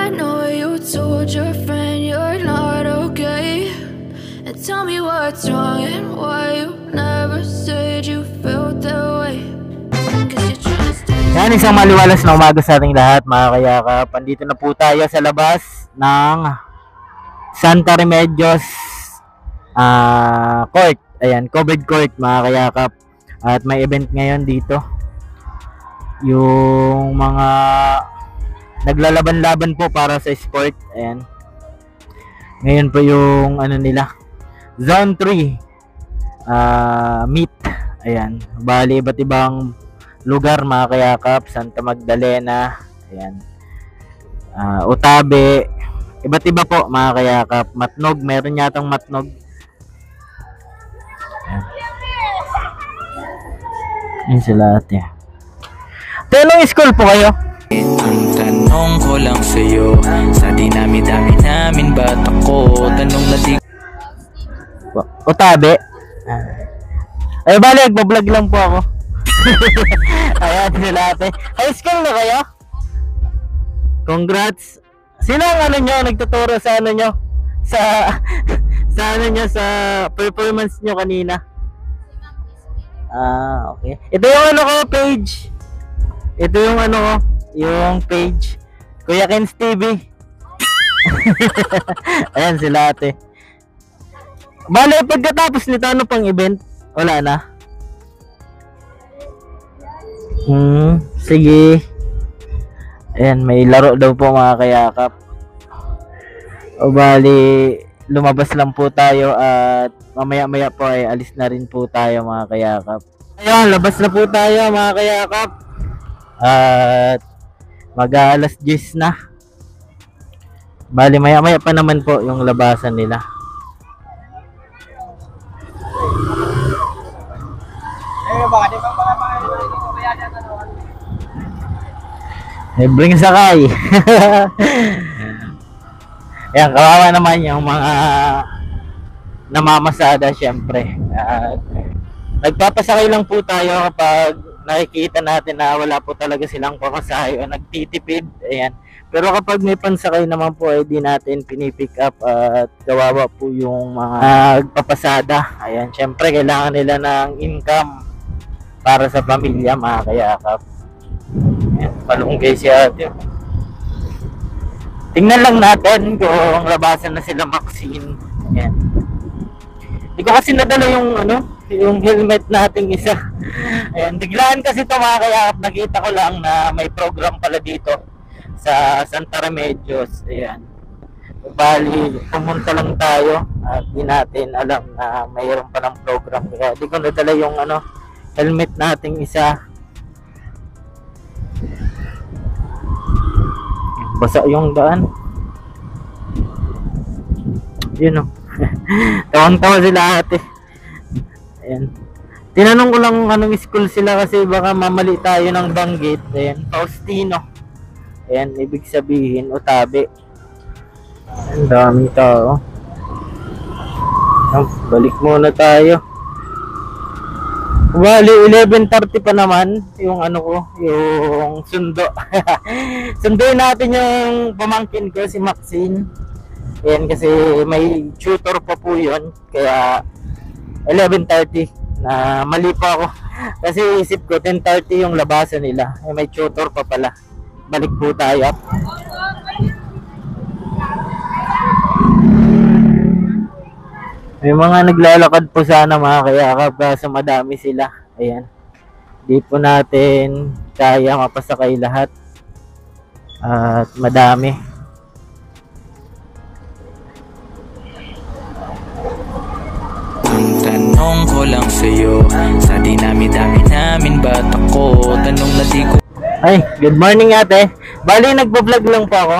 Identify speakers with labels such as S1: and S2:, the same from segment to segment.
S1: I know you told your friend you're not okay, and tell me what's wrong and why you never said you felt that way.
S2: Yan, isang maliwalas na umaga sa ating lahat, mga kayakap. Andito na po tayo sa labas ng Santa Remedios court. Ayan, covered court, mga kayakap. At may event ngayon dito. Yung mga naglalaban-laban po para sa sport. Ayan. Ngayon po yung ano nila, Zone 3 meet. Ayan, bali iba't ibang lugar, mga kayakap. Santa Magdalena, ayan, Utabe, iba't iba po, mga kayakap. Matnog, meron yatang Matnog. Ayan. Ayan sila ate. Anong school po kayo?
S3: Ang tanong ko lang sa'yo, sa dinami-dami namin ba't ako tanong na di...
S2: Utabe. Ay bali, nagbablog lang po ako. Ayan sila ate. High school na kayo? Congrats. Sino ang ano nyo, nagtuturo sa ano nyo? Sa ano nyo, sa performance nyo kanina? Okay. Ito yung ano ko, page. Ito yung ano ko, yung page. Kuya Ken's TV. Ayan sila ate. Bale, pagkatapos nito, ano pang event? Wala na? Sige. Ayan, may laro daw po, mga kayakap. O bali, lumabas lang po tayo at mamaya-maya po ay alis na rin po tayo, mga kayakap. Ayan, labas na po tayo, mga kayakap. At mag-aalas 10 na. Bali, maya-maya pa naman po yung labasan nila. Bring sakay. Ayan, kawawa naman yung mga namamasada, syempre. Nagpapasakay lang po tayo kapag nakikita natin na wala po talaga silang pamasahe o nagtitipid. Ayan. Pero kapag may pansakay naman po, ay di natin pinipick up at kawawa po yung mga nagpapasada. Ayan, syempre kailangan nila ng income para sa pamilya, mga kayakap. Ayan, palunggay si ate. Tingnan lang natin kung labasan na sila Maxine. Ayan. Hindi ko kasi nadala yung ano, yung helmet nating isa. Ayan, biglaan kasi ito, mga kayakap. Nakita ko lang na may program pala dito sa Santa Remedios. Ayan. Bali, pumunta lang tayo at di natin alam na mayroon palang program. Kaya di ko nadala yung ano, helmet nating isa. Basa yung daan. Yun o. Tawang-tawa sila ate. Ayan. Tinanong ko lang anong school sila kasi baka mamali tayo ng banggit. Ayan, Faustino. Ayan, ibig sabihin Utabe. Ang daming tao. Balik muna tayo. Bali, 11:30 pa naman yung ano ko, yung sundo. Sunduin natin yung pamangkin ko, si Maxine. Ayan, kasi may tutor pa po yun. Kaya 11:30 na mali pa ako. Kasi isip ko 10:30 yung labasan nila. May tutor pa pala. Balik po tayo. May mga naglalakad po sana, mga kayakap, kaso madami sila. Ayan. Di po natin kaya mapasakay lahat. At madami.
S3: Ang tanong ko lang sa'yo, sa dinami-dami namin ba't ako tanong na di ko...
S2: Ay, good morning ate. Bali, nagbablog lang po ako.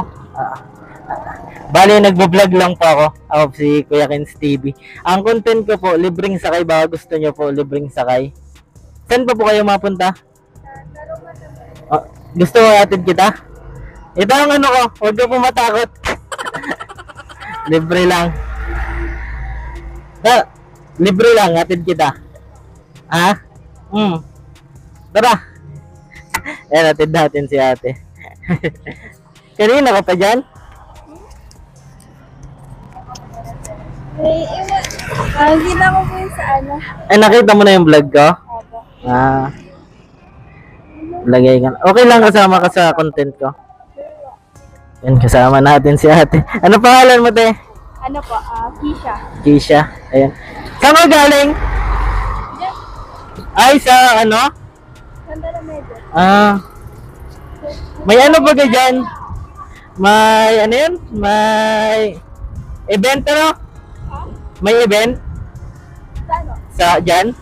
S2: Nagbablog lang po ako. Ako si Kuya Ken's TV. Ang content ko po, libreng sakay. Baka gusto nyo po, libreng sakay. Saan pa po kayo mapunta? Gusto mo atid kita? Ito ang ano ko, huwag ka po matakot. Libre lang. Libre lang, atid kita. Ha? Tara. Ayan, atid natin si ate. Kanina ka pa dyan?
S4: Kita ko po yun sa ano.
S2: Ay, nakita mo na yung vlog ko?
S4: Opo.
S2: Ah. Lagay ka. Okay lang kasama ka sa content ko. Yan, kasama natin si ate. Ano pangalan mo, te?
S4: Ano po, Kisha.
S2: Kisha. Ayan. Saan ka galing?
S4: Diyan,
S2: Ay, sa ano?
S4: Sandala Medyo.
S2: Ah. May ano ba ka dyan? May ano yun? May event ano?
S4: Ha?
S2: May event?
S4: Sa ano?
S2: Sa dyan?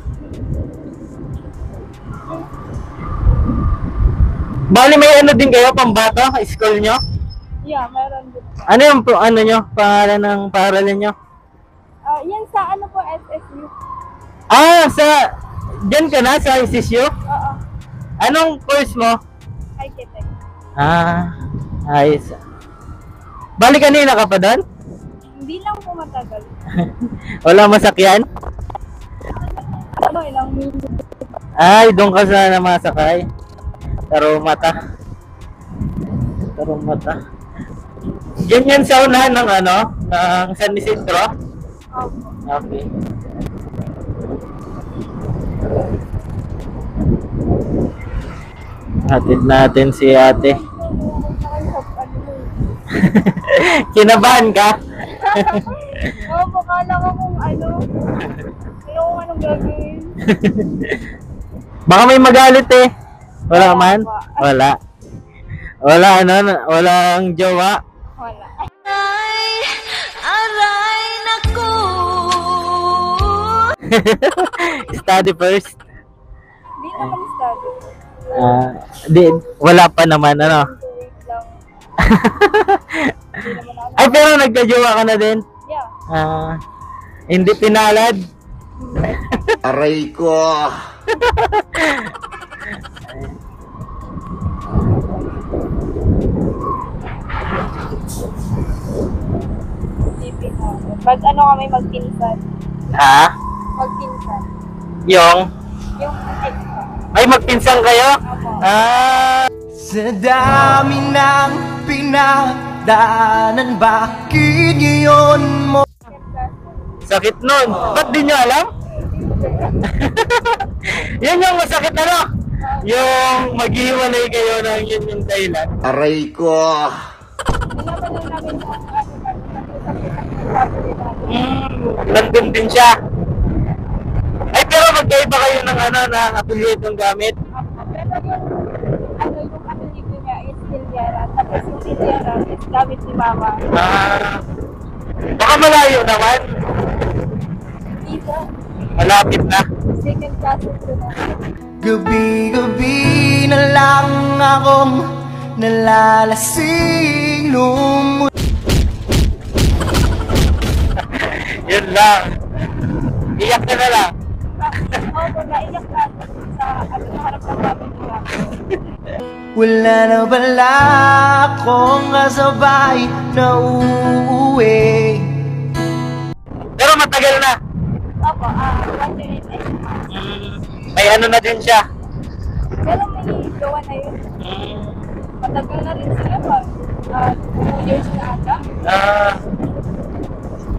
S2: Bali may ano din kayo, pambata, school nyo?
S4: Yeah, meron din.
S2: Ano yung ano nyo? Pangalan ng paaralan nyo?
S4: Yan sa ano po, SSU.
S2: Ah, sa... Dyan ka na sa ICSU?
S4: Oo.
S2: Anong course mo?
S4: Architect.
S2: Ah, ayos. Bali kanina ka pa doon?
S4: Hindi lang po matagal.
S2: Wala masakyan?
S4: Ano, ilang minutes.
S2: Ay, doon ka sana masakay. Tarumata. Tarumata. Yan yan sa unahan ng ano? Ng San Isidro?
S4: Opo.
S2: Okay. Hatid natin si ate. Kinabahan ka?
S4: Opo, kala ko kung ano. Kaya kung anong gagawin.
S2: Baka may magalit eh. Wala man? Wala. Wala ano, walang jowa.
S4: Wala.
S1: Aray, naku.
S2: Study first.
S4: Hindi naman study.
S2: Di, wala pa naman ano.
S4: 2 weeks lang. Hindi naman ako.
S2: Ay pero nagka-jowa ka na din.
S4: Yeah.
S2: Hindi pinalad.
S5: Aray ko.
S4: Hindi pinako. Pag ano kami magpinsan.
S2: Ha?
S4: Magpinsan.
S2: Yung?
S4: Yung ex ko.
S2: Ay magpinsan kayo?
S4: Opo.
S3: Sa dami ng pinagdaanan, bakit ngayon mo?
S2: Sakit nun. Ba't di nyo alam? Yan yung masakit ano? Yung maghiwalay kayo ng yun yung dahilan.
S5: Aray ko.
S4: Pinapalan namin sa
S2: Nandun din siya. Ay pero magkaiba kayo ng ano, ng affiliate ng gamit.
S4: Pero yung apelido niya is Tilyara. Tapos yung Tilyara is gamit ni Mama.
S2: Baka malayo naman.
S4: Dito,
S2: Malapit na.
S4: second cousin ko na.
S3: Gabi-gabi na lang akong nalalasing lumulog.
S2: Yun lang. Iyak ka na lang.
S4: Opo, naiyak ka sa harap ng gamit ni Mama.
S3: Wala na pala akong kasabay na uuwi.
S2: Pero matagal na.
S4: Opo, 1 year and 8 months.
S2: May ano na din siya.
S4: Pero may jowa na yun. Matagal na rin sila pa. 2 years na ata.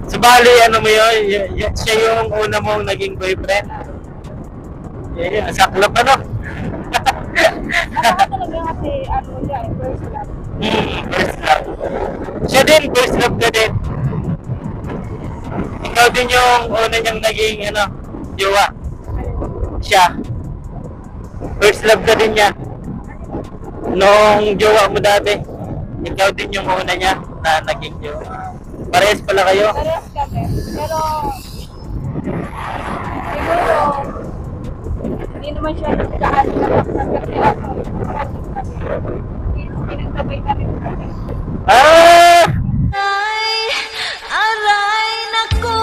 S2: Subali, ano mo yun? Siya yung una mong naging boyfriend. Yeah, saklap ano?
S4: Ako talaga kasi ano siya, first love.
S2: First love. Siya din, first love ka din. Ikaw din yung una niyang naging, ano, jowa. Siya. First love ka din niya. Nung jowa mo dati, ikaw din yung una niya na naging jowa. Parehas pala kayo.
S4: Parehas kami. Pero, siguro, hindi naman siya nagkaan na kasi ako. Pinagtabay na rin kami.
S2: Ah!
S1: Aray, naku.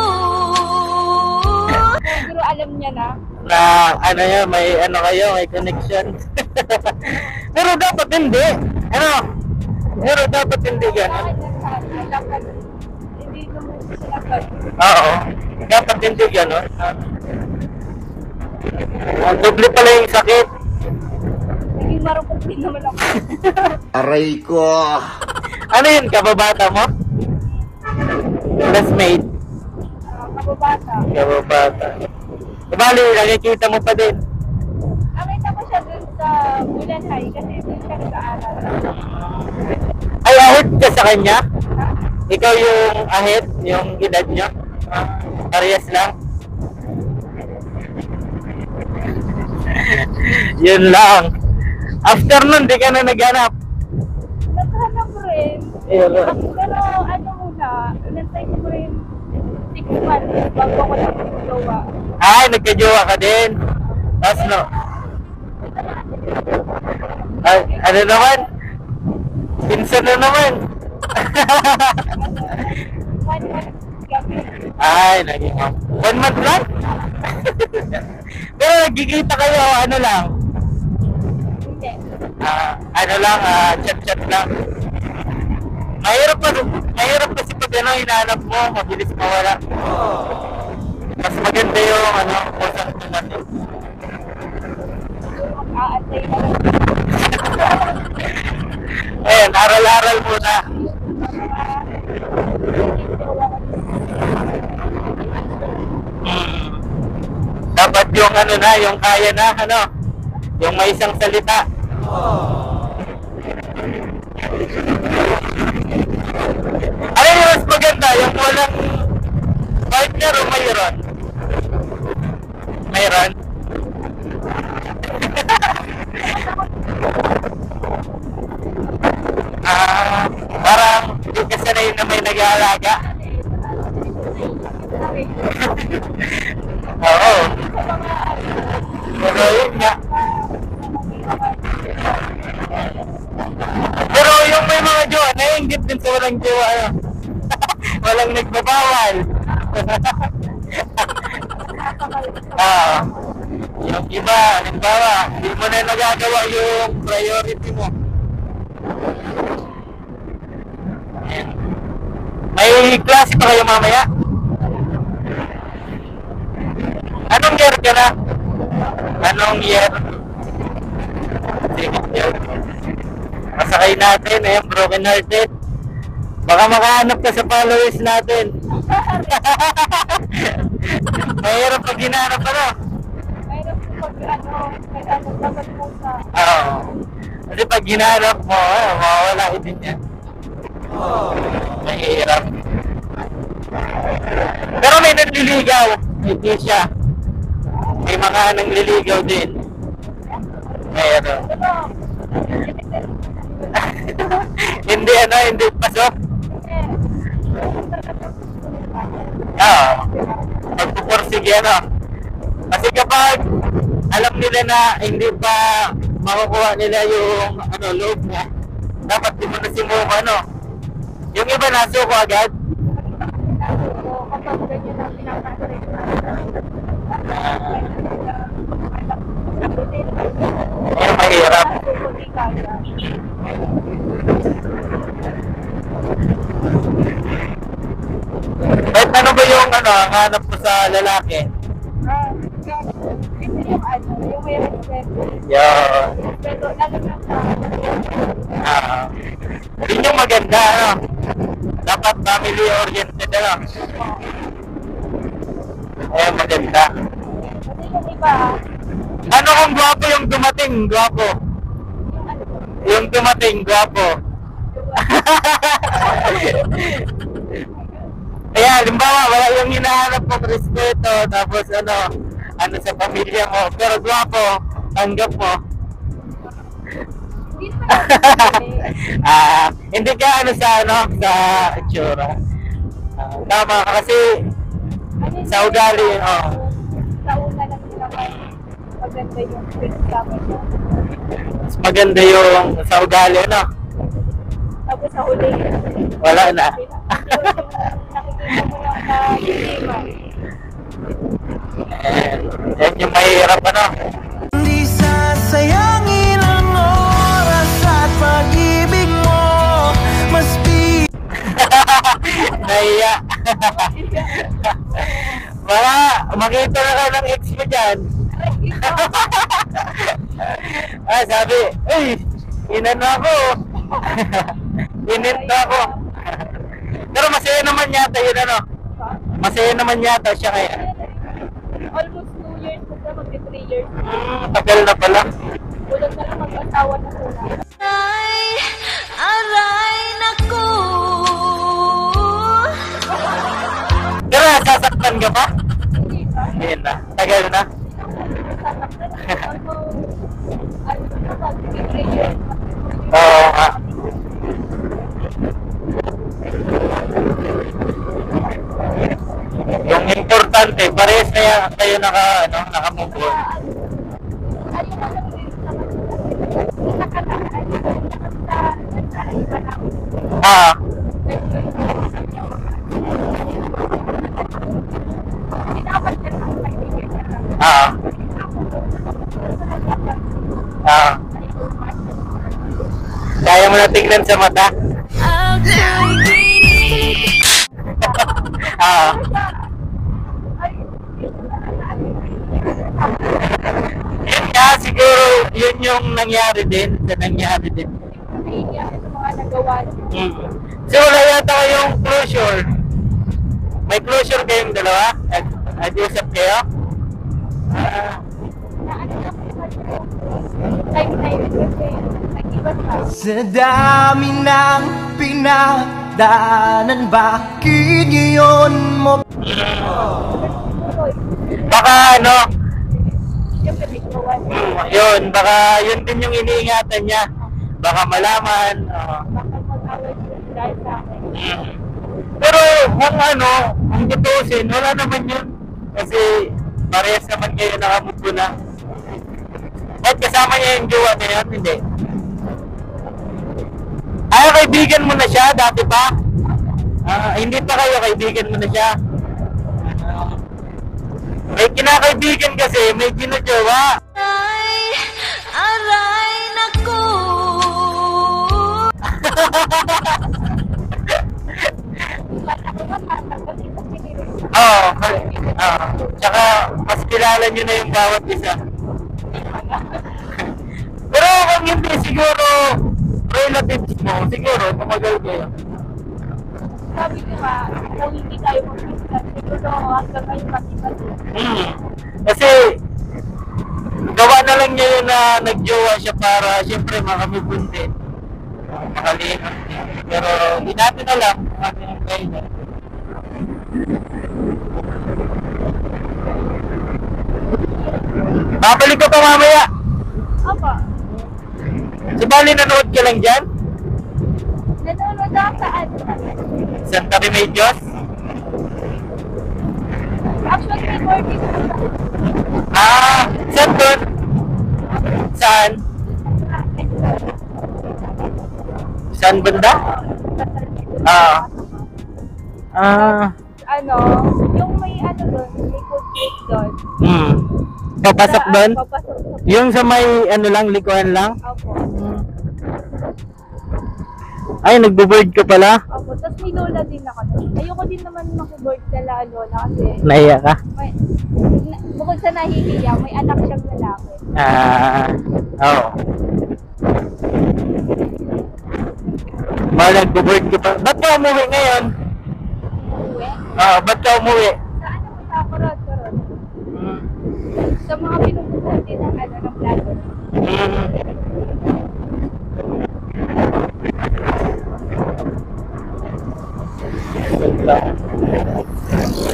S4: Siguro alam niya na.
S2: Na ano yun, may ano kayo, may connection. Pero dapat hindi. Ano? Pero dapat hindi ganun.
S4: Hindi naman sila ganun.
S2: Oo. Dapat hindi ganun. Doble pala yung sakit.
S4: Naging marupok din naman ako.
S5: Aray ko.
S2: Ano yun, kababata mo? Classmate?
S4: Kababata.
S2: Kababata. Bali, nakikita mo pa din.
S4: Nakita ko siya dun sa Bulan High kasi dun siya nag-aaral.
S2: Ay, ahit ka sa kanya? Ikaw yung ahit, yung edad nyo? Parehas lang? Yun lang. After nun, di ka na naghanap.
S4: Naghanap rin.
S2: Pero,
S4: Pero ano muna, nantay ko rin 6 months bago ako nagjowa.
S2: ay, nagka-jowa ka din. Tapos no. Ay, ano naman? Pinsan na naman.
S4: 1 month kami.
S2: Ay, naging 1 month lang? Pero nagkikita kayo, ano lang?
S4: Hindi.
S2: Ano lang, chat-chat lang. Mahirap kasi pag ano, hinahanap mo, mabilis mawala. Mas maganda yung ano, kusang tumating.
S4: Mag-aantay na lang.
S2: Ayan, aral-aral muna. Dapat yung ano na, yung kaya na, ano, yung may isang salita. Ano yung mas maganda, yung walang partner o mayroon? Mayroon? Parang hindi ka sanay na may nag-aalaga. Oo. Pero yun nga. Pero yung may mga jowa, naiinggit din sa walang jowa. Ano? Walang nagbabawal. Yung iba, halimbawa, hindi mo na nagagawa yung priority mo. Ayan. May klase pa kayo mamaya? Anong year ka na? Anong year? Second year. Masakay natin, ayan, broken hearted. Baka makahanap ka sa followers natin. Mahirap pag hinahanap ka na.
S4: Mayroon po pag ano, may ano dapat po sa...
S2: Oo. Kasi pag hinahanap mo, mawawala din yan. Mahirap. Pero may nagliligaw. Hindi siya. May mga nangliligaw din. Mayroon. Hindi ano, hindi pasok. Magpupursige ano. Kasi kapag alam nila na hindi pa makukuha nila yung ano, loob mo, dapat di mo na simuko ano. Yung iba nasuko agad.
S4: Kapag ganyan ang pinapasok.
S2: Ayun, mahirap. Kahit ano ba yung ano, ang hanap mo sa lalaki?
S4: Ito yung ano, yung may respeto.
S2: Yun.
S4: Respeto, lalo na sa...
S2: Yun yung maganda, ano? Dapat family-oriented, ano? Ayun, maganda.
S4: Kasi yung iba,
S2: Ano kung gwapo yung dumating? Gwapo. Yung dumating, gwapo. Kaya, halimbawa, wala yung hinahanap mong respeto, tapos ano sa pamilya mo, pero gwapo, tanggap mo.
S4: hindi naman
S2: Hindi ka ano sa itsura. Tama kasi sa ugali,
S4: sa una lang naman maganda yung pagkakamit mo.
S2: mas maganda yung sa ugali, ano?
S4: Tapos sa huli,
S2: Wala na.
S4: nakikita mo lang na lima.
S2: Yan yung mahirap, ano?
S3: Hindi sasayangin ang oras at pag-ibig mo. Mas
S2: Nahiya. Baka makita na ka ng ex mo dyan. Sabi, inano ako. Ininto ako. Pero masaya naman yata yun, ano? Masaya naman yata siya kaya.
S4: Almost 2 years na magti 3 years.
S2: Tagal na pala.
S4: Ulod na lang mag-asawa na sila.
S1: Aray naku.
S2: Pero sasaktan ka pa?
S4: Hindi ba?
S2: Hindi na. Tagal na.
S4: Sasaktan. Ano na magti 3 years.
S2: Oo nga. Yung importante, parehas na kayo naka-move on.
S4: Ayun na lang din sa nakataan. Sa iba na.
S2: Ah,
S4: Inapat na lang kaibigan niya lang.
S2: ah, ah. Kaya mo na tingnan sa mata?
S1: Ako'y ginig.
S2: Ah. Yun nga, siguro yun yung nangyari din.
S4: Naiiyak sa mga nagawa niya.
S2: So wala yata kayong closure. May closure kayong dalawa? Nag-usap kayo? Ah.
S4: Time na yun kasi nag-iwan pa.
S6: Sa dami ng pinagdaanan, bakit ngayon mo
S2: Baka
S4: Siyempre may gawa niya.
S2: yun, baka yun din yung iniingatan niya. Baka malaman.
S4: Baka mag-away sila dahil sa akin.
S2: Pero ang tutusin, wala naman yun. Kasi parehas naman kayo nakamubo na. At kasama niya yung jowa na yun, hindi. Ay, kaibigan mo na siya, dati pa? Hindi pa kayo, kaibigan mo na siya. May kinakaibigan kasi, may ginajowa.
S1: Ay, aray naku.
S2: Oo. Tsaka, mas kilala nyo na yung bawat isa. Pero kung hindi, siguro, relatives mo, siguro, tumagal kayo.
S4: Sabi ko nga, kung hindi tayo mag-discuss, siguro hanggang kayo mag-discuss.
S2: Kasi, gawa na lang niya yun na nagjowa siya para, siyempre, makamibun din. Makalihan din. Pero, hindi natin alam kung ano yung kayo. Babalik ko pa mamaya.
S4: Opo.
S2: So, bali, nanood ka lang dyan?
S4: Nanonood ako sa ano.
S2: Santa Remedios?
S4: Actually, may boarding ko sa
S2: Saan doon? Saan? Saan banda?
S4: ano, yung may ano doon, may food place doon.
S2: Papasok doon?
S4: Papasok sa
S2: Yung sa may likuan lang?
S4: Opo.
S2: Ay, nagbo-board ka pala?
S4: Opo. Tapos may lola din ako. Ayoko din naman makiboard kala lola kasi
S2: Nahiya ka?
S4: bukod sa nahihiya, may anak siyang lalaki.
S2: Oo. Nagbo-board ka pa. Ba't ka umuwi ngayon?
S4: Uwi.
S2: Ba't ka umuwi?
S4: Sa ano mo sa Kurot. Sa mga pinupuntan din ng ng plato.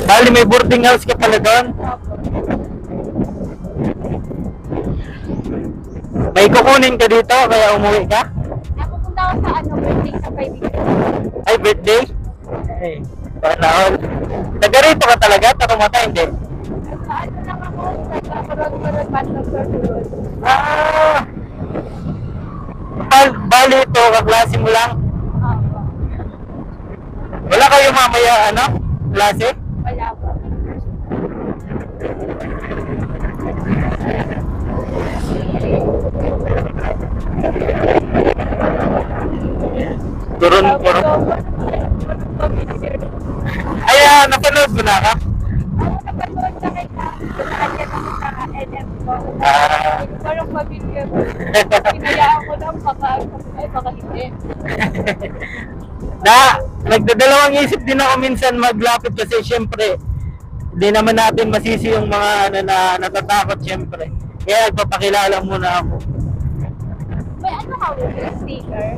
S2: Bali, may boarding house ka pala doon?
S4: Opo.
S2: May kukunin ka dito, kaya umuwi ka?
S4: Napupunta ako sa birthday sa kaibigan.
S2: Ay, birthday? Ay, panahon. Taga-rito ka talaga? Tarumata, hindi?
S4: Sa ano lang ako, sa Kurot, Pastor Kurot.
S2: Bali ito, kaklase mo lang?
S4: Opo.
S2: Wala kayo mamaya, klase?
S4: Wala po.
S2: Turun. Ay, napanood mo na ka?
S4: Ako napanood sa kanya. Sa kanya naman sa NF ko. Parang pamilya ko. Pinayaan ko lang baka hindi.
S2: nagdadalawang isip din ako minsan maglapit kasi syempre hindi naman natin masisi yung mga ano na natatakot syempre. Kaya nagpapakilala muna ako.
S4: May ano ka mo? Sticker?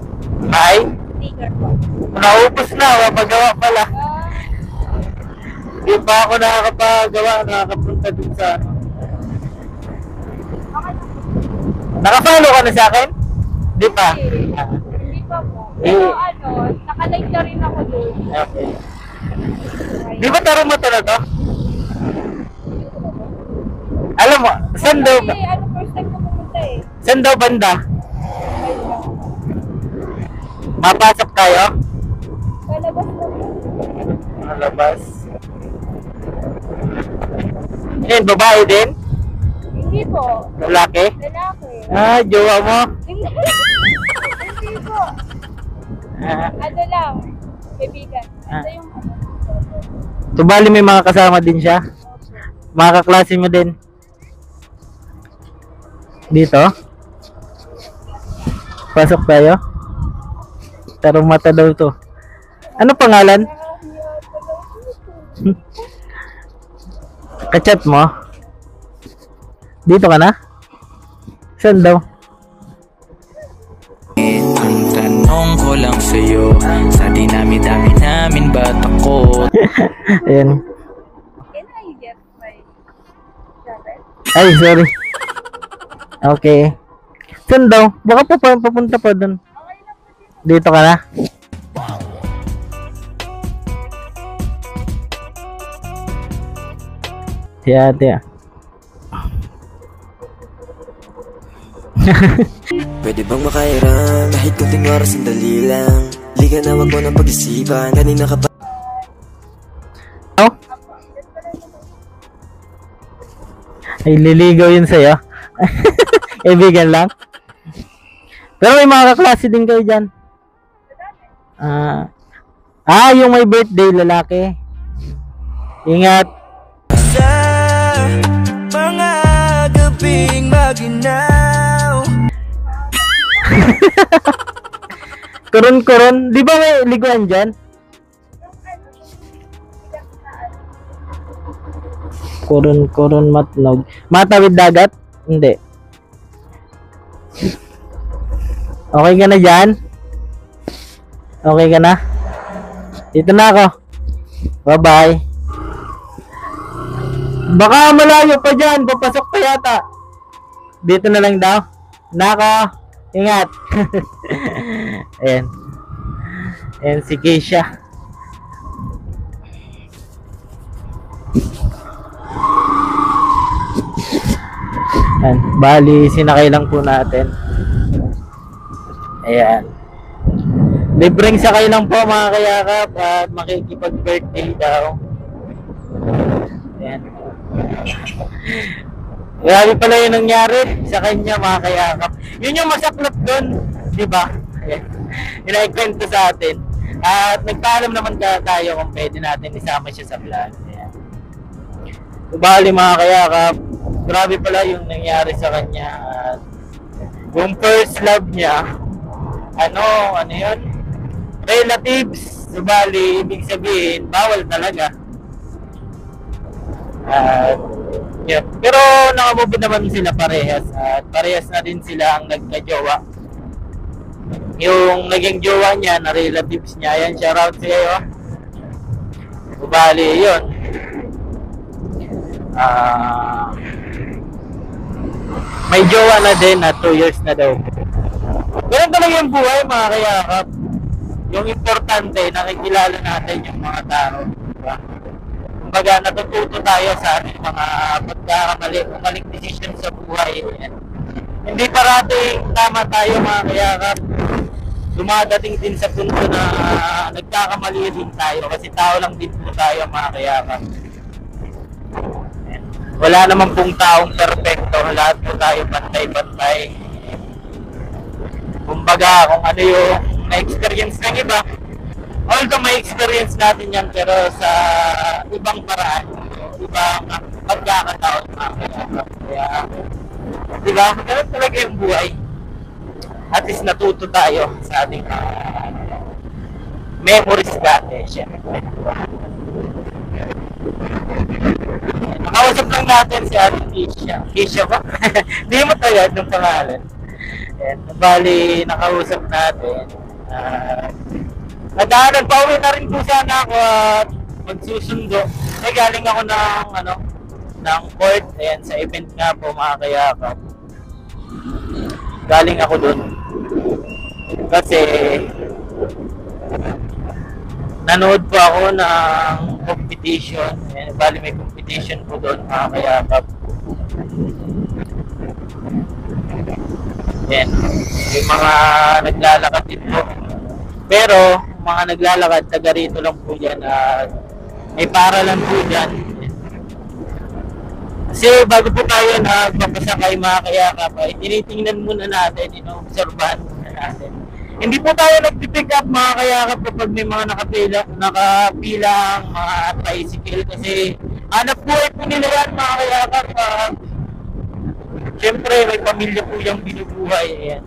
S2: Ay,
S4: Sticker po.
S2: naubos na, mapagawa pala. Hindi pa ako nakakapagawa, nakakapunta dun sa ano. Nakafollow ka na sa akin? Di pa?
S4: Hindi pa po. Pero ano, nakalike na rin ako doon.
S2: Okay. Di ba tarong mo na to? Alam mo, saan daw ba?
S4: Kasi ano, first time ko pumunta eh.
S2: Saan daw banda?
S4: Ayun lang.
S2: Mapasok tayo?
S4: Palabas na po.
S2: Malabas. Yan, babae din?
S4: Hindi po.
S2: Lalaki?
S4: Lalaki.
S2: Ah, jowa mo?
S4: Hindi po.
S2: Ah,
S4: Ano lang. Kaibigan.
S2: Ah.
S4: Ito yung ano.
S2: Tubali may mga kasama din siya? Mga kaklase mo din? Dito? Pasok tayo? Tarong mata daw to. Ano pangalan? Kachat mo? Dito ka na? Saan daw?
S3: Ang tanong ko lang sa'yo, sa dinami-dami namin ba't ako?
S2: Ayan.
S4: Can I get my jacket?
S2: Ay, sorry. Okay. Saan daw? Baka papunta pa dun. Dito ka na? Si ate ah.
S7: Pwede bang makairam kahit kunting oras sandali lang? Liga na wag mo nang pag-isipan. Kanina ka pa.
S2: Oh? Ay, liligaw yun sa'yo. Kaibigan lang. Pero may mga kaklase din kayo dyan. Yung may birthday, lalaki. Ingat.
S6: Sa mga gabing maginaw.
S2: Kuron-kuron. Di ba may liguan dyan? Kuron-kuron matnog. Matawid dagat? Hindi. Okay ka na dyan? Okay ka na? Dito na ako. Bye-bye. Baka malayo pa dyan. Papasok pa yata. Dito na lang daw. Nako. Ingat. Ayan. Ayan si Keisha. Ayan. Bali, sinakay lang po natin. Ayan. Libreng sakay lang po mga kayakap at makikipag-birthday daw. Ayan. Grabe pala yung nangyari sa kanya mga kayakap. Yun yung masaklap doon, di ba? Ayan. Inaikwento sa atin. At nagpaalam naman tayo kung pwede natin isama siya sa vlog. Ayan. Bali mga kayakap, grabe pala yung nangyari sa kanya. At yung first love niya, ano yun? Relatives. Bali, ibig sabihin, bawal talaga. At yun. Pero nakamove naman sila parehas at parehas na din sila ang nagka-jowa. Yung naging jowa niya na relatives niya, yan, shoutout sa iyo. Bali, yun. May jowa na din at 2 years na daw. Ganun talaga yung buhay mga kayakap. Yung importante, nakikilala natin yung mga tao. Diba? Kumbaga, natututo tayo sa ating mga pagkakamali, maling decision sa buhay. Yan. Hindi parating tama tayo mga kayakap. Dumadating din sa punto na nagkakamali din tayo kasi tao lang din po tayo mga kayakap. Yan. Wala naman pong taong perfecto. Lahat po tayo pantay-pantay. Kumbaga, kung ano yung na-experience ng iba, although may experience natin yan, pero sa ibang paraan, ibang pagkakataon mga kayakap. Kaya, diba? Ganun talaga yung buhay. At least natuto tayo sa ating memories dati, syempre. Nakausap lang natin si Ate Keisha. Keisha ba? Hindi mo tagad ng pangalan. And, bali, nakausap natin. Nadaanan, pauwi na rin po sana ako at magsusundo. Galing ako ng court. Ayan, sa event nga po, mga kayakap. Galing ako dun. Kasi, nanood po ako ng competition. Ayan, bali may competition po doon, mga kayakap. Ayan, yung mga naglalakad din po. Pero, mga naglalakad, taga rito lang po yan. May paralan po dyan. Kasi bago po tayo nagpapasakay, mga kayakap, ay tinitingnan muna natin, obserbahan muna natin. Hindi po tayo nag-pick up, mga kayakap, kapag may mga nakapilang mga tricycle, kasi hanap buhay po nila yan, mga kayakap. Siyempre, may pamilya po yung binubuhay. Ayan.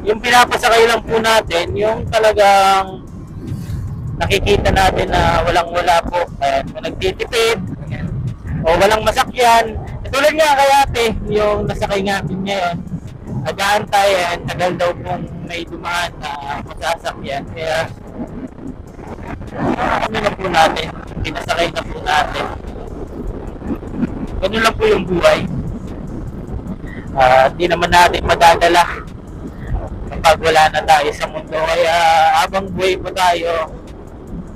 S2: Yung pinapasakay lang po natin, yung talagang nakikita natin na walang-wala po. Ayan, kung nagtitipid, ayan, o walang masakyan. Tulad nga kay ate, yung nasakay natin ngayon, nag-aantay, ayan, tagal daw pong may dumaan na masasakyan. Kaya, ano na po natin, pinasakay na po natin. Ganun lang po yung buhay. Di naman natin madadala kapag wala na tayo sa mundo. Kaya habang buhay pa tayo,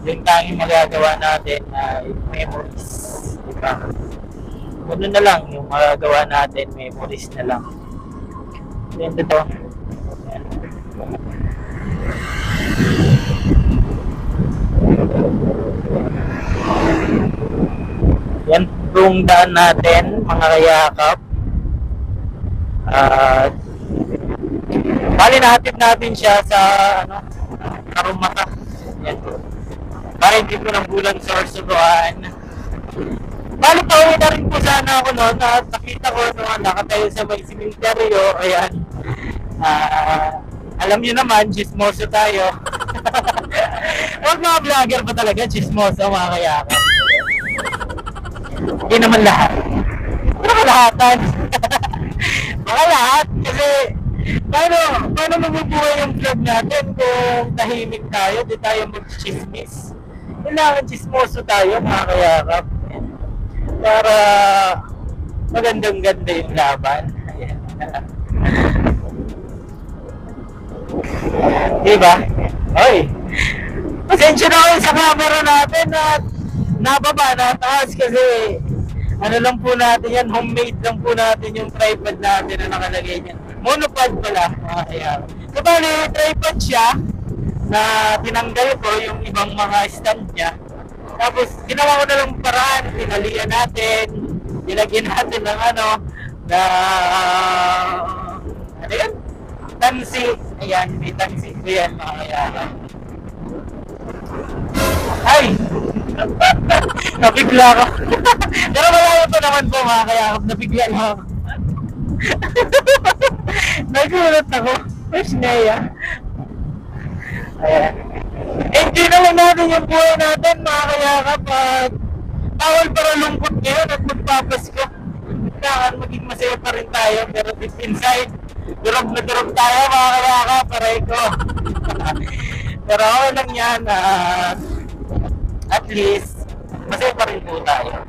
S2: yung tanging magagawa natin ay memories, diba? Ganun na lang yung magagawa natin, memories na lang. Yan ito. Yan yung daan natin, mga kayakap. Bali nahatid natin siya sa Karumata. Yan. Para hindi ko ng bulan sa Orsodoan. Bali pauwi na rin po sana ako noon at nakita ko nakatayo sa may simenteryo. Ayan. Alam nyo naman, chismoso tayo. Huwag mga vlogger pa talaga, chismoso, mga kayakap. Hindi naman lahat. Pero kalahatan. Mga lahat, kasi paano mabubuhay yung vlog natin kung tahimik tayo, di tayo mag-chismis. Kailangan chismoso tayo, mga kayakap. Para magandang-ganda yung laban. Ayan. Diba? Oy! Pasensya na kayo sa camera natin at nababa na taas kasi ano lang po natin yan, homemade lang po natin yung tripod natin na nakalagay niyan. Monopod pala, mga kayakap. So, bali, tripod siya na tinanggal ko yung ibang mga stand niya. Tapos, ginawa ko na lang paraan, pinalian natin, nilagyan natin ng ano yan? Tansi. Ayan, may tansi ko yan, mga kayakap. Ay! Nabigla ako. Pero malayo pa naman po, mga kayakap, nabigla lang ako. Nagulat ako. Mas naya. Ayan. Enjoy naman natin yung buhay natin, mga kayakap. Bawal para lungkot ngayon at magpapasko. Kailangan maging masaya pa rin tayo. Pero deep inside, durog na durog tayo, mga kayakap. Paray ko. Pero okay lang yan. At least, masaya pa rin po tayo.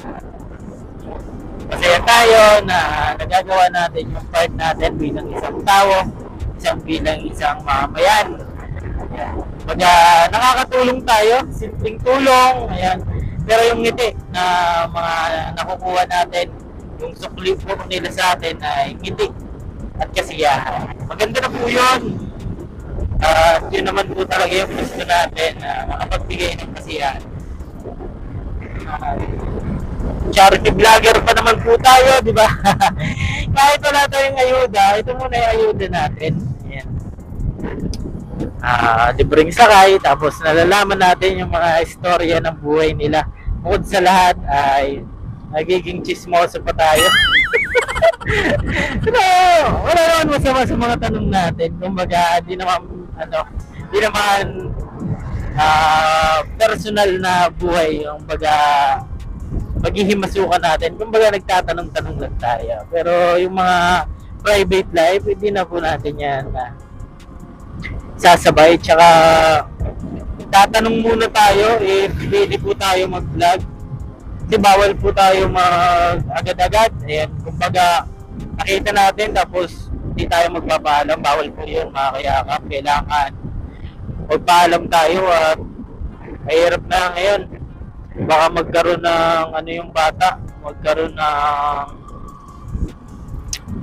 S2: Masaya tayo na nagagawa natin yung part natin bilang isang tao, bilang isang mamayan. Ayan. Pag nakakatulong tayo, simpleng tulong, ayan. Pero yung ngiti na mga nakukuha natin, yung sukli po nila sa atin ay ngiti at kasiyahan. Maganda na po yun. Yun naman po talaga yung gusto natin, makapagbigay ng kasiyahan. Charity vlogger pa naman po tayo, di ba? Kahit wala tayong ayuda, ito muna yung ayuda natin. Ayan. Libreng sakay, tapos nalalaman natin yung mga istorya ng buhay nila. Bukod sa lahat ay nagiging chismoso pa tayo. Pero wala naman masama sa mga tanong natin. Kumbaga, di naman personal na buhay, yung maghihimasukan natin. Kumbaga nagtatanong-tanong lang tayo. Pero yung mga private life, hindi na po natin yan sasabay. Tsaka tatanong muna tayo if pwede po tayo mag-vlog. Kasi bawal po tayo agad-agad. Ayan, kumbaga nakita natin tapos hindi tayo magpapaalam. Bawal po yun, mga kayakap. Kailangan magpaalam tayo at mahirap na ngayon. Baka magkaroon ng yung bata, magkaroon ng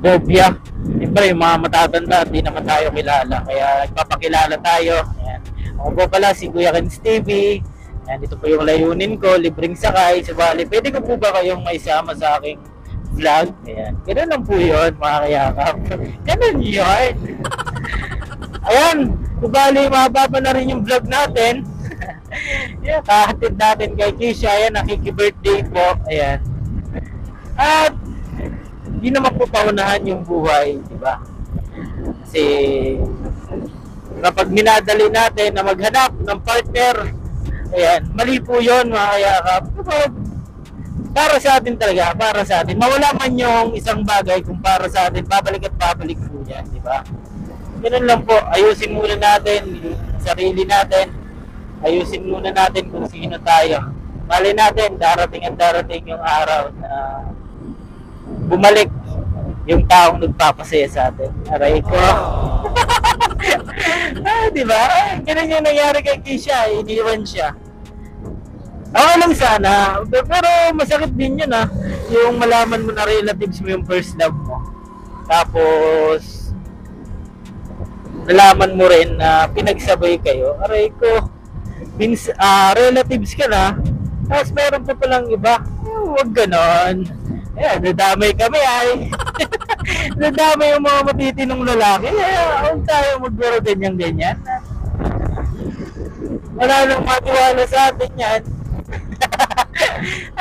S2: phobia. Siyempre, yung mga matatanda, hindi naman tayo kilala. Kaya nagpapakilala tayo. Ayan. Ako po pala si Kuya Kenz TV. Ayan, ito po yung layunin ko, libreng sakay. Sabali, pwede ko po ba kayong maisama sa aking vlog? Ayan. Ganun lang po yun, mga kayakap. Ganun yun. Ayan, sabali, mababa na rin yung vlog natin. Yeah, kahatid natin kay Keisha. Ayan, nakiki-birthday po. Ayan. At hindi naman po paunahan yung buhay, di ba? Kasi kapag minadali natin na maghanap ng partner, ayan, mali po yun, mga kayakap. Para sa atin talaga, para sa atin. Mawala man yung isang bagay kung para sa atin, babalik at babalik po yan, di ba? Ganun lang po, ayusin muna natin yung sarili natin. Ayusin muna natin kung sino tayo. Mali natin, darating at darating yung araw na bumalik yung taong nagpapasaya sa atin. Aray ko. Diba? Ganun yung nangyari kay Keisha. Iniwan siya. Okay lang sana. Pero masakit din yun yung malaman mo na relatives mo yung first love mo. Tapos nalaman mo rin na pinagsabay kayo. Aray ko. Relatives ka na. Tapos meron pa palang iba. Huwag ganon. Ayan, nadamay kami ay. Nadamay yung mga matitinong lalaki. Huwag tayo magbiro ganyan. Wala nang matiwala sa atin yan.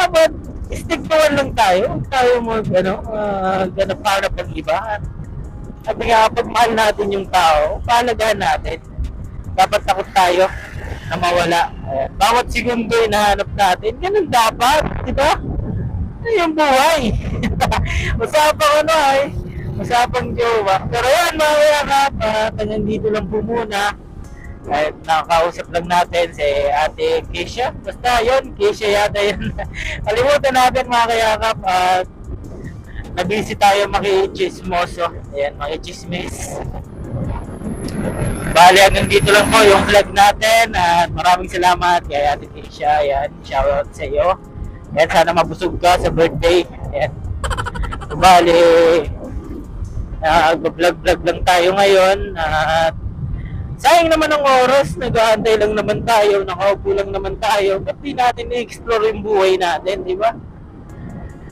S2: But stick to one lang tayo. Huwag tayo ganap para pag-iba. Sabi nga, pag mahal natin yung tao, palagahan natin. Dapat takot tayo na mawala. Ayan. Bawat segundo hinahanap natin, ganun dapat, di ba? Yung buhay. Usapang jowa. Pero yan, mga kayakap, hanggang dito lang po muna. Kahit nakakausap lang natin si Ate Keisha. Basta yun, Keisha yata yun. Kalimutan natin, mga kayakap, at nabisi tayo makichismoso. Ayan, makichismis. Bali, hanggang dito lang po yung vlog natin. At maraming salamat kay Ate Keisha. Ayan, shoutout sa iyo. Ayan, sana mabusog ka sa birthday. Ayan. So, bali, vlog lang tayo ngayon. At sayang naman ang oras. Nag-aantay lang naman tayo. Nakaupo lang naman tayo. Ba't di natin i-explore yung buhay natin, di ba?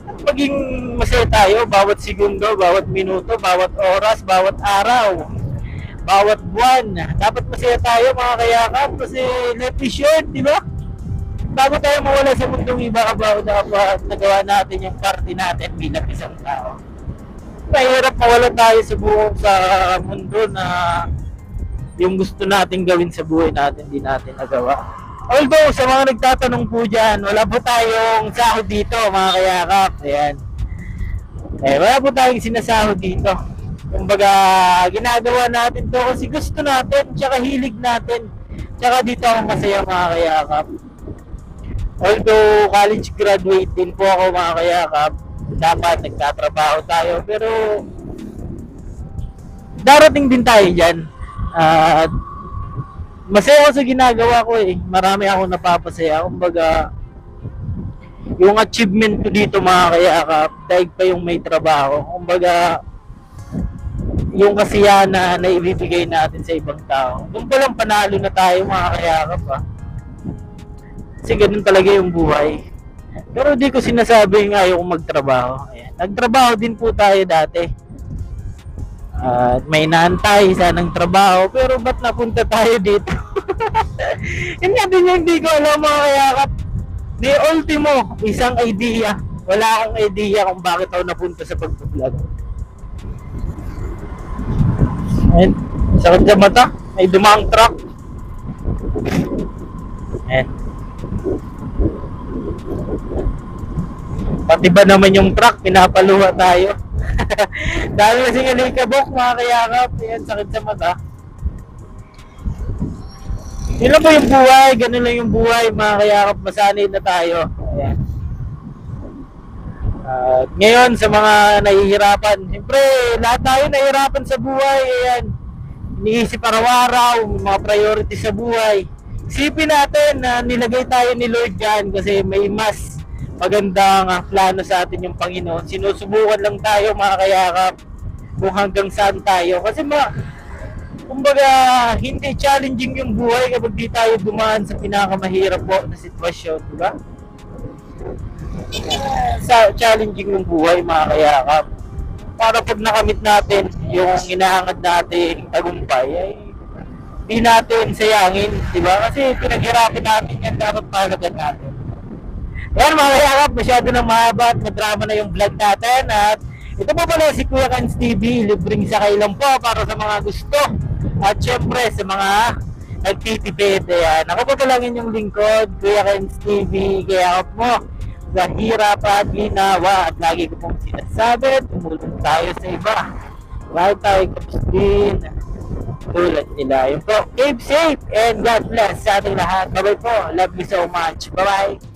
S2: At maging masaya tayo bawat segundo, bawat minuto, bawat oras, bawat araw, bawat buwan. Dapat masaya tayo, mga kayakap, kasi life is short, di ba? Bago tayo mawala sa mundong iba, dapat nagawa natin yung parte natin bilang isang tao. Mahirap mawala tayo sa mundo na yung gusto natin gawin sa buhay natin, di natin nagawa. Although, sa mga nagtatanong po dyan, wala po tayong sahod dito, mga kayakap. Ayan. Wala po tayong sinasahod dito. Kumbaga, ginagawa natin to kasi gusto natin, tsaka hilig natin. Tsaka dito ako masaya, mga kayakap. Although college graduate din po ako, mga kayakap, dapat nagtatrabaho tayo, pero darating din tayo dyan. At masaya ako sa ginagawa ko eh. Marami ako napapasaya. Kumbaga, yung achievement ko dito, mga kayakap, daig pa yung may trabaho. Kumbaga, yung kasiyahan na naibibigay natin sa ibang tao, doon pa lang panalo na tayo, mga kayakap kasi ganun talaga yung buhay. Pero di ko sinasabing ayaw kong magtrabaho. Ayan. Nagtrabaho din po tayo dati. At may naantay sanang trabaho, pero ba't napunta tayo dito? Yun nga din yung hindi ko alam, mga kayakap. Di ultimo, isang idea. Wala akong idea kung bakit ako napunta sa pag-vlog. Ayun, sakit sa mata. May dumaang truck. Ayan. Pati ba naman yung truck, pinapaluha tayo. Dahil kasing alikabok, mga kayakap. Ayan, sakit sa mata. Yun lang po yung buhay, ganun lang yung buhay, mga kayakap. Masanay na tayo. Ayan. Ngayon, sa mga nahihirapan, siyempre, lahat tayo nahihirapan sa buhay. Ayan. Iniisip araw-araw, mga priority sa buhay. Isipin natin na nilagay tayo ni Lord dyan kasi may mas magandang plano sa atin yung Panginoon. Sinusubukan lang tayo, mga kayakap, kung hanggang saan tayo. Kasi kumbaga, hindi challenging yung buhay kapag di tayo dumaan sa pinakamahirap po na sitwasyon, di ba? Sa challenging yung buhay, mga kayakap. Para pag nakamit natin yung inahangad natin tagumpay, ay di natin sayangin, di ba? Kasi pinaghirapan natin yan, dapat pahalagan natin. Ayan, mga kayakap, masyado na mahaba at madrama na yung vlog natin. At ito po pala si Kuya Kans TV, libreng sakay lang po para sa mga gusto. At syempre sa mga nagtitipid. Ayan, ako po lang inyong lingkod, Kuya Kans TV. Kaya mo sa hirap at ginawa at lagi ko pong sinasabi, tumulong tayo sa iba. Huwag tayo kapustin tulad nila. Yun po, keep safe and God bless sa ating lahat. Bye-bye po. Love you so much. Bye-bye.